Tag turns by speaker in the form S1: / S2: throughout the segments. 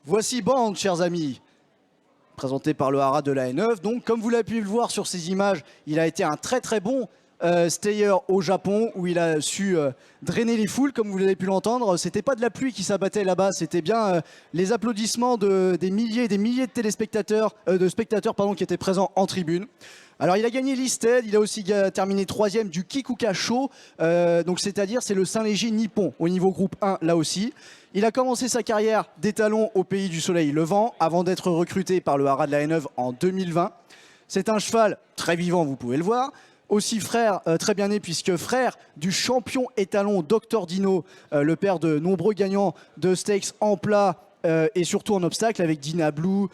S1: Voici Band, chers amis, présenté par le Hara de la N9. Donc, comme vous l'avez pu le voir sur ces images, il a été un très bon stayer au Japon où il a su drainer les foules, comme vous l'avez pu l'entendre. C'était pas de la pluie qui s'abattait là-bas, c'était bien les applaudissements des milliers et des milliers de téléspectateurs, spectateurs qui étaient présents en tribune. Alors il a gagné l'Isted, il a aussi terminé 3e du Kikuka Show, donc c'est-à-dire c'est le Saint-Léger nippon au niveau groupe 1 là aussi. Il a commencé sa carrière d'étalon au pays du soleil levant avant d'être recruté par le Hara de la N9 en 2020. C'est un cheval très vivant, vous pouvez le voir. Aussi frère, très bien né, puisque frère du champion étalon Dr Dino, le père de nombreux gagnants de stakes en plat et surtout en obstacle avec Dino Blue,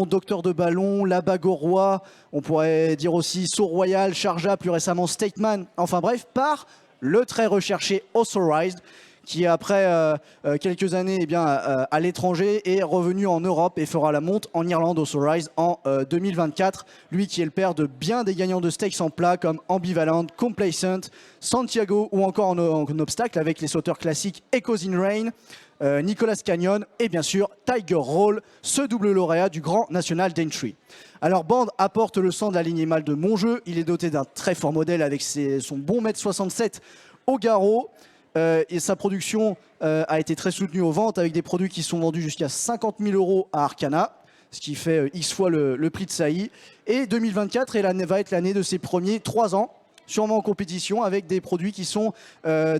S1: Docteur de Ballon, La Bague au Roi, on pourrait dire aussi Saut Royal, Charja, plus récemment Stateman, enfin bref, par le très recherché Authorized, qui après quelques années à l'étranger est revenu en Europe et fera la monte en Irlande au Authorized en 2024. Lui qui est le père de bien des gagnants de stakes en plat comme Ambivalent, Complacent, Santiago ou encore en obstacle avec les sauteurs classiques Echoes in Rain, Nicolas Canyon et bien sûr Tiger Roll, ce double lauréat du Grand National d'Entry. Alors Band apporte le sang de la lignée mâle de Monjeu, il est doté d'un très fort modèle avec son bon 1m67 au garrot. Et sa production a été très soutenue aux ventes avec des produits qui sont vendus jusqu'à 50 000 € à Arcana, ce qui fait X fois le prix de Sailly. Et 2024 va être l'année de ses premiers 3 ans, sûrement en compétition, avec des produits qui sont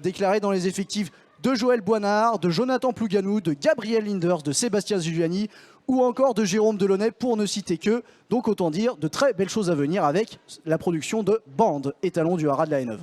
S1: déclarés dans les effectifs de Joël Boinard, de Jonathan Plouganou, de Gabriel Linders, de Sébastien Giuliani ou encore de Jérôme Delaunay, pour ne citer que. Donc autant dire de très belles choses à venir avec la production de Band, étalon du Hara de la N9.